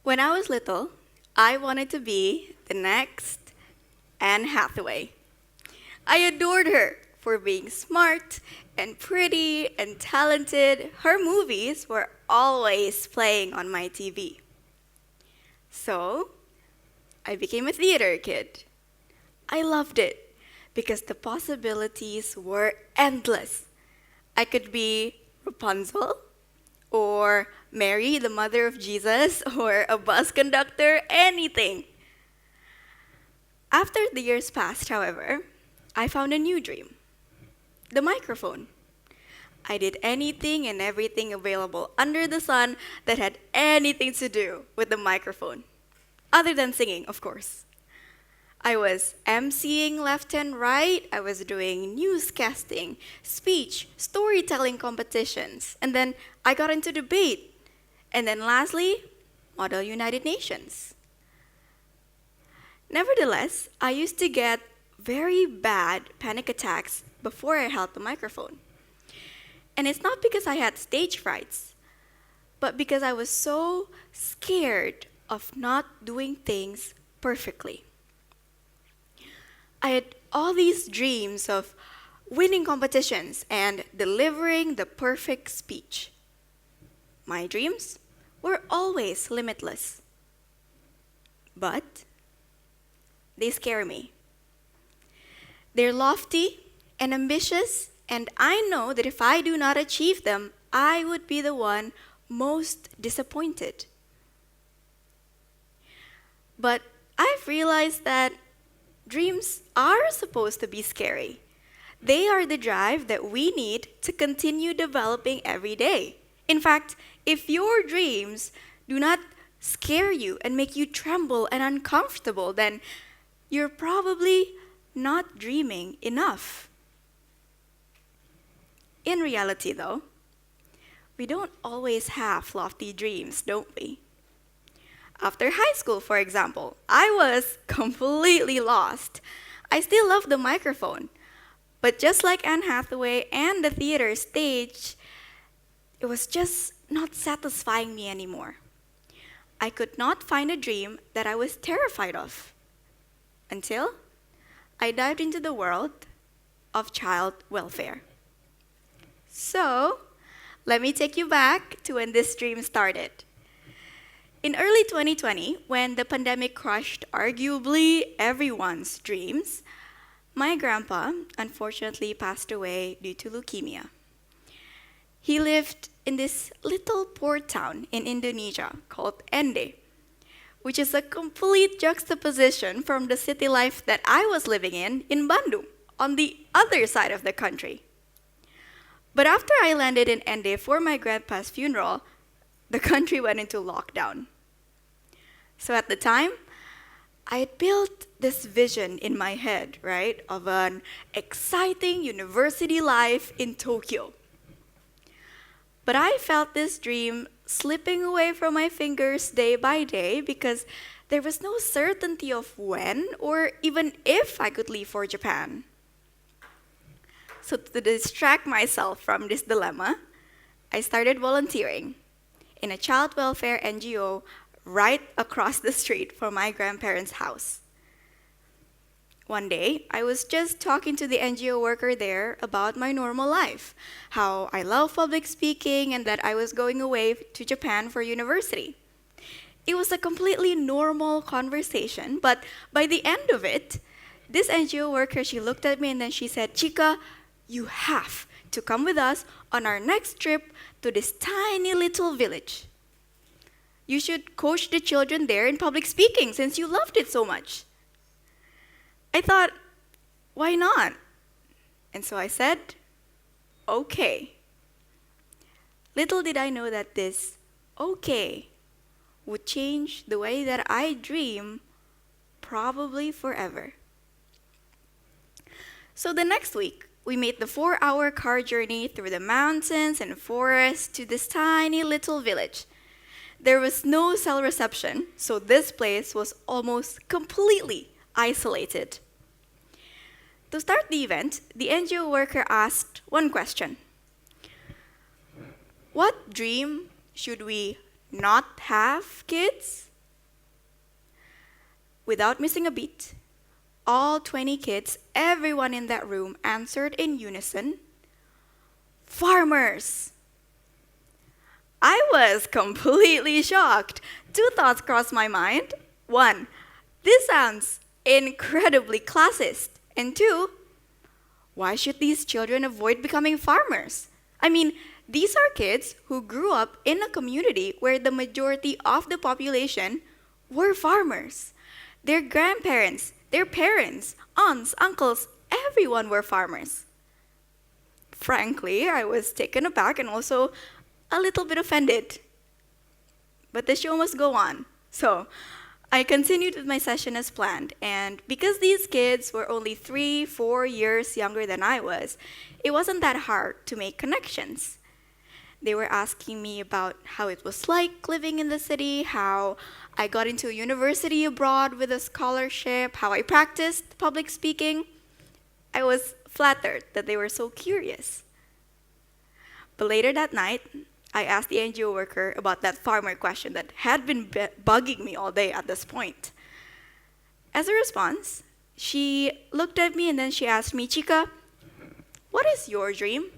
When I was little, I wanted to be the next Anne Hathaway. I adored her for being smart and pretty and talented. Her movies were always playing on my TV. So, I became a theater kid. I loved it because the possibilities were endless. I could be Rapunzel, or Mary, the mother of Jesus, or a bus conductor, anything. After the years passed, however, I found a new dream: the microphone. I did anything and everything available under the sun that had anything to do with the microphone, other than singing, of course. I was emceeing left and right, I was doing newscasting, speech, storytelling competitions, and then I got into debate. And then lastly, Model United Nations. Nevertheless, I used to get very bad panic attacks before I held the microphone. And it's not because I had stage frights, but because I was so scared of not doing things perfectly. I had all these dreams of winning competitions and delivering the perfect speech. My dreams were always limitless, but they scare me. They're lofty and ambitious, and I know that if I do not achieve them, I would be the one most disappointed. But I've realized that dreams are supposed to be scary. They are the drive that we need to continue developing every day. In fact, if your dreams do not scare you and make you tremble and uncomfortable, then you're probably not dreaming enough. In reality, though, we don't always have lofty dreams, don't we? After high school, for example, I was completely lost. I still love the microphone, but just like Anne Hathaway and the theater stage, it was just not satisfying me anymore. I could not find a dream that I was terrified of until I dived into the world of child welfare. So, let me take you back to when this dream started. In early 2020, when the pandemic crushed arguably everyone's dreams, my grandpa unfortunately passed away due to leukemia. He lived in this little port town in Indonesia called Ende, which is a complete juxtaposition from the city life that I was living in Bandung, on the other side of the country. But after I landed in Ende for my grandpa's funeral, the country went into lockdown. So at the time, I had built this vision in my head, right, of an exciting university life in Tokyo. But I felt this dream slipping away from my fingers day by day because there was no certainty of when or even if I could leave for Japan. So to distract myself from this dilemma, I started volunteering in a child welfare NGO right across the street from my grandparents' house. One day, I was just talking to the NGO worker there about my normal life, how I love public speaking and that I was going away to Japan for university. It was a completely normal conversation, but by the end of it, this NGO worker, she looked at me and then she said, "Chica, you have to come with us on our next trip to this tiny little village. You should coach the children there in public speaking since you loved it so much." I thought, why not? And so I said, okay. Little did I know that this okay would change the way that I dream, probably forever. So the next week, we made the 4-hour car journey through the mountains and forests to this tiny little village. There was no cell reception, so this place was almost completely isolated. To start the event, the NGO worker asked one question: what dream should we not have, kids? Without missing a beat, all 20 kids, everyone in that room answered in unison, "Farmers!" I was completely shocked. Two thoughts crossed my mind. One, this sounds incredibly classist. And two, why should these children avoid becoming farmers? I mean, these are kids who grew up in a community where the majority of the population were farmers. Their grandparents, their parents, aunts, uncles, everyone were farmers. Frankly, I was taken aback and also a little bit offended. But the show must go on. So I continued with my session as planned, and because these kids were only 3-4 years younger than I was, it wasn't that hard to make connections. They were asking me about how it was like living in the city, how I got into a university abroad with a scholarship, how I practiced public speaking. I was flattered that they were so curious. But later that night, I asked the NGO worker about that farmer question that had been bugging me all day at this point. As a response, she looked at me and then she asked me, "Chica, what is your dream?"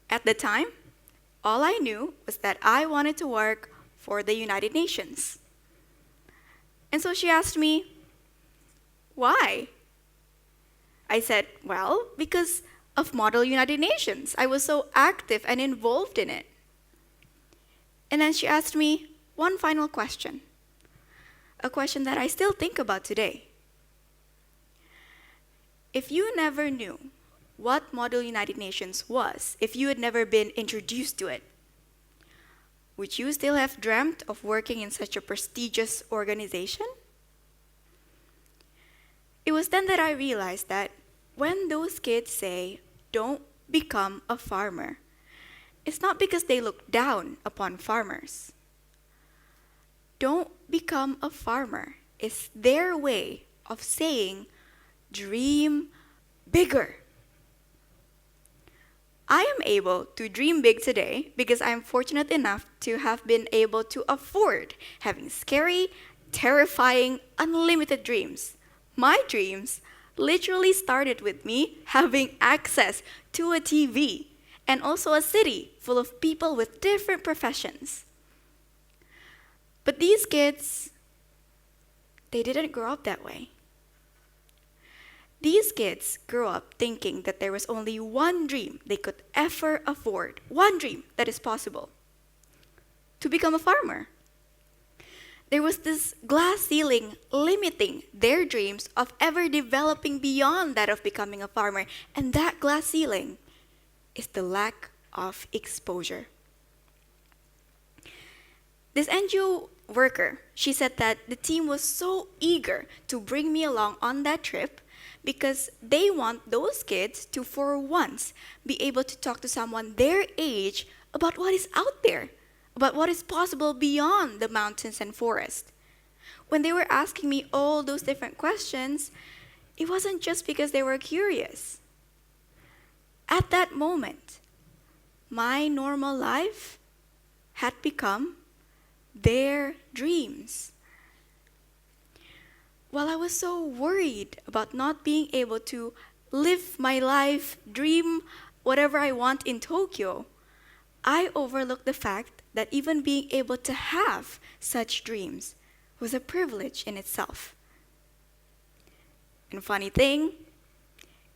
At the time, all I knew was that I wanted to work for the United Nations. And so she asked me, "Why?" I said, "Well, because of Model United Nations. I was so active and involved in it." And then she asked me one final question, a question that I still think about today. If you never knew what Model United Nations was, if you had never been introduced to it, would you still have dreamt of working in such a prestigious organization? It was then that I realized that when those kids say, "Don't become a farmer," it's not because they look down upon farmers. Don't become a farmer is their way of saying, dream bigger. I am able to dream big today because I am fortunate enough to have been able to afford having scary, terrifying, unlimited dreams. My dreams literally started with me having access to a TV and also a city full of people with different professions. But these kids, they didn't grow up that way. These kids grew up thinking that there was only one dream they could ever afford, one dream that is possible: to become a farmer. There was this glass ceiling limiting their dreams of ever developing beyond that of becoming a farmer, and that glass ceiling is the lack of exposure. This NGO worker, she said that the team was so eager to bring me along on that trip because they want those kids to, for once, be able to talk to someone their age about what is out there, about what is possible beyond the mountains and forest. When they were asking me all those different questions, it wasn't just because they were curious. At that moment, my normal life had become their dreams. While I was so worried about not being able to live my life, dream whatever I want in Tokyo, I overlooked the fact that even being able to have such dreams was a privilege in itself. And funny thing,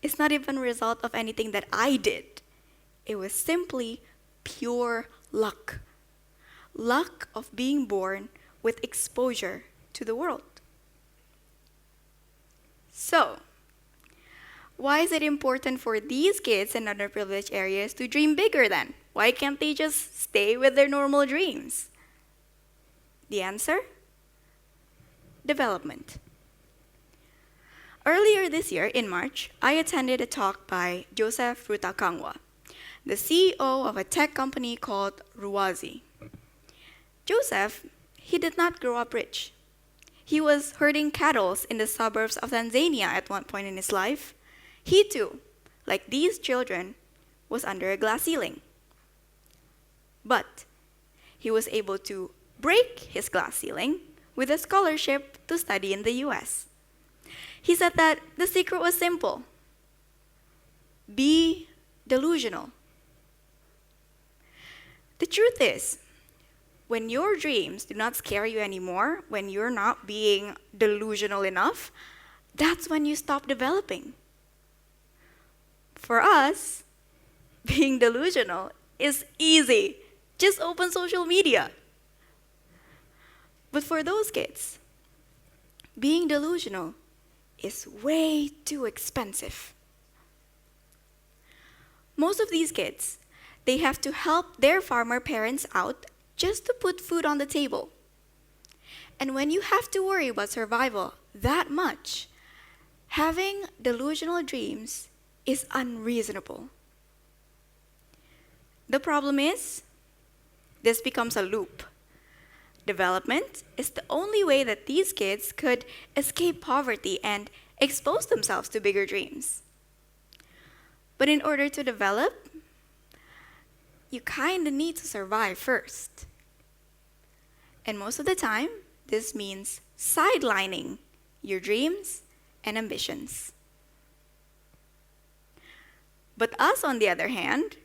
it's not even a result of anything that I did. It was simply pure luck. Luck of being born with exposure to the world. So, why is it important for these kids in underprivileged areas to dream bigger then? Why can't they just stay with their normal dreams? The answer? Development. Earlier this year, in March, I attended a talk by Joseph Rutakangwa, the CEO of a tech company called Ruwazi. Joseph, he did not grow up rich. He was herding cattle in the suburbs of Tanzania at one point in his life. He too, like these children, was under a glass ceiling. But he was able to break his glass ceiling with a scholarship to study in the US. He said that the secret was simple: be delusional. The truth is, when your dreams do not scare you anymore, when you're not being delusional enough, that's when you stop developing. For us, being delusional is easy. Just open social media. But for those kids, being delusional is way too expensive. Most of these kids, they have to help their farmer parents out just to put food on the table. And when you have to worry about survival that much, having delusional dreams is unreasonable. The problem is, this becomes a loop. Development is the only way that these kids could escape poverty and expose themselves to bigger dreams. But in order to develop, you kind of need to survive first. And most of the time, this means sidelining your dreams and ambitions. But us, on the other hand,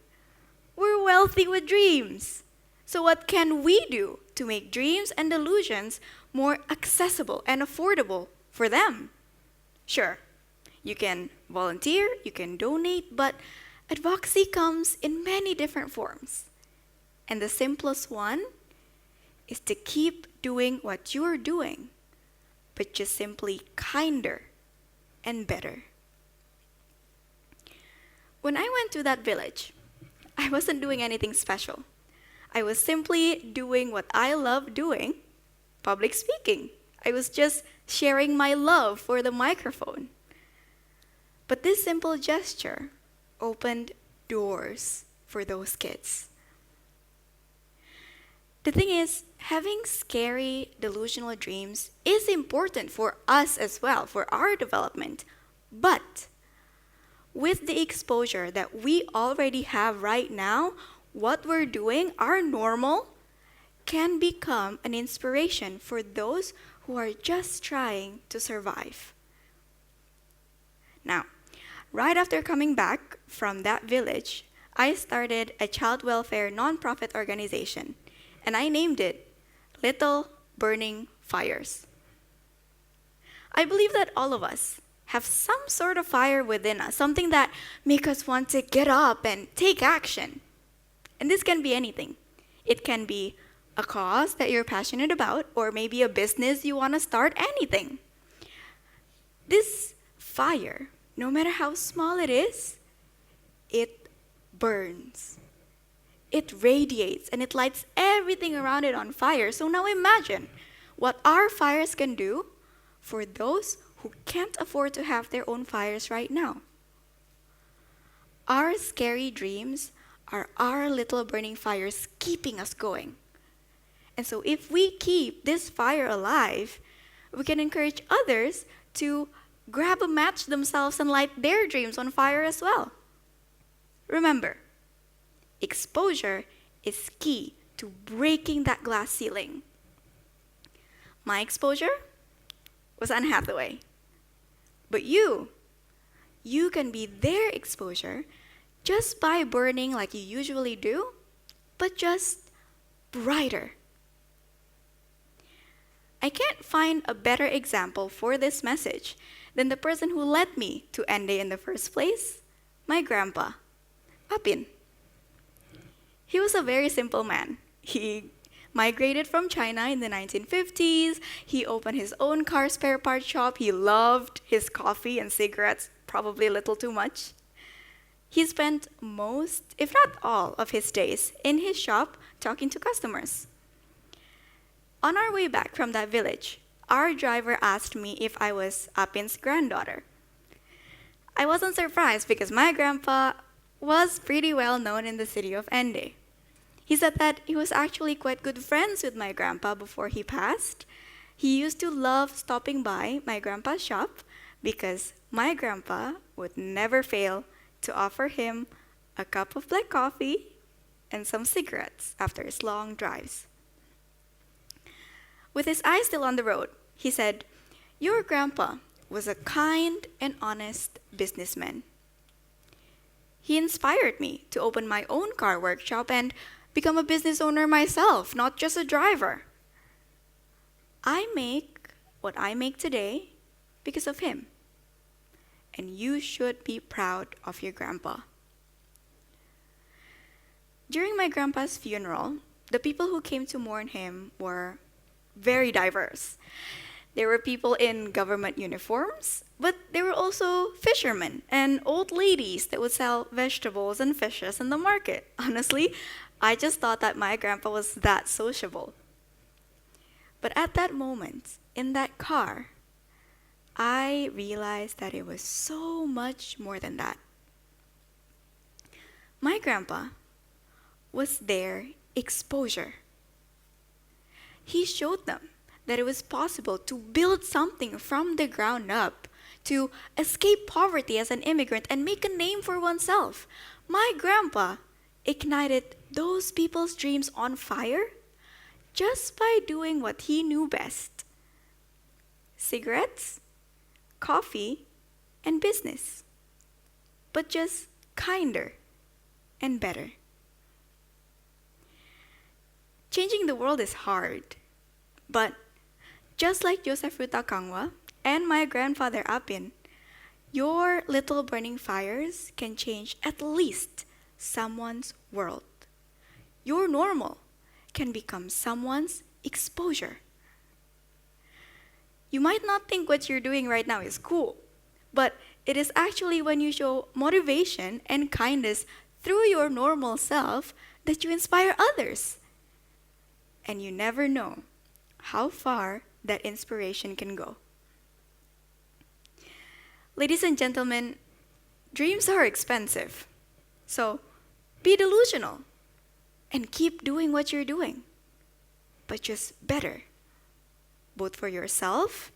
we're wealthy with dreams. So what can we do to make dreams and delusions more accessible and affordable for them? Sure, you can volunteer, you can donate, but advocacy comes in many different forms. And the simplest one is to keep doing what you're doing, but just simply kinder and better. When I went to that village, I wasn't doing anything special. I was simply doing what I love doing, public speaking. I was just sharing my love for the microphone. But this simple gesture opened doors for those kids. The thing is, having scary, delusional dreams is important for us as well, for our development. But with the exposure that we already have right now, what we're doing, our normal, can become an inspiration for those who are just trying to survive. Now, right after coming back from that village, I started a child welfare nonprofit organization, and I named it Little Burning Fires. I believe that all of us have some sort of fire within us, something that makes us want to get up and take action. And this can be anything. It can be a cause that you're passionate about, or maybe a business you want to start, anything. This fire, no matter how small it is, it burns. It radiates and it lights everything around it on fire. So now imagine what our fires can do for those who can't afford to have their own fires right now. Our scary dreams are our little burning fires keeping us going. And so if we keep this fire alive, we can encourage others to grab a match themselves and light their dreams on fire as well. Remember, exposure is key to breaking that glass ceiling. My exposure was Anne Hathaway. But you can be their exposure just by burning like you usually do, but just brighter. I can't find a better example for this message than the person who led me to Ende in the first place, my grandpa, Apin. He was a very simple man. He migrated from China in the 1950s. He opened his own car spare parts shop. He loved his coffee and cigarettes, probably a little too much. He spent most, if not all, of his days in his shop talking to customers. On our way back from that village, our driver asked me if I was Apin's granddaughter. I wasn't surprised because my grandpa was pretty well known in the city of Ende. He said that he was actually quite good friends with my grandpa before he passed. He used to love stopping by my grandpa's shop because my grandpa would never fail to offer him a cup of black coffee and some cigarettes after his long drives. With his eyes still on the road, he said, "Your grandpa was a kind and honest businessman. He inspired me to open my own car workshop and become a business owner myself, not just a driver. I make what I make today because of him. And you should be proud of your grandpa." During my grandpa's funeral, the people who came to mourn him were very diverse. There were people in government uniforms, but there were also fishermen and old ladies that would sell vegetables and fishes in the market. Honestly, I just thought that my grandpa was that sociable. But at that moment, in that car, I realized that it was so much more than that. My grandpa was their exposure. He showed them that it was possible to build something from the ground up, to escape poverty as an immigrant and make a name for oneself. My grandpa ignited those people's dreams on fire just by doing what he knew best: cigarettes, coffee, and business. But just kinder and better. Changing the world is hard, but just like Joseph Ruta Kangwa and my grandfather Apin, your little burning fires can change at least someone's world. Your normal can become someone's exposure. You might not think what you're doing right now is cool, but it is actually when you show motivation and kindness through your normal self that you inspire others. And you never know how far that inspiration can go. Ladies and gentlemen, dreams are expensive. So be delusional and keep doing what you're doing, but just better, both for yourself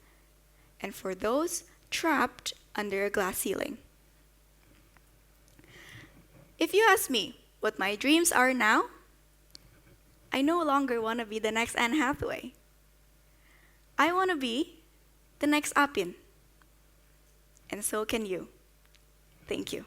and for those trapped under a glass ceiling. If you ask me what my dreams are now, I no longer want to be the next Anne Hathaway. I want to be the next Apin. And so can you. Thank you.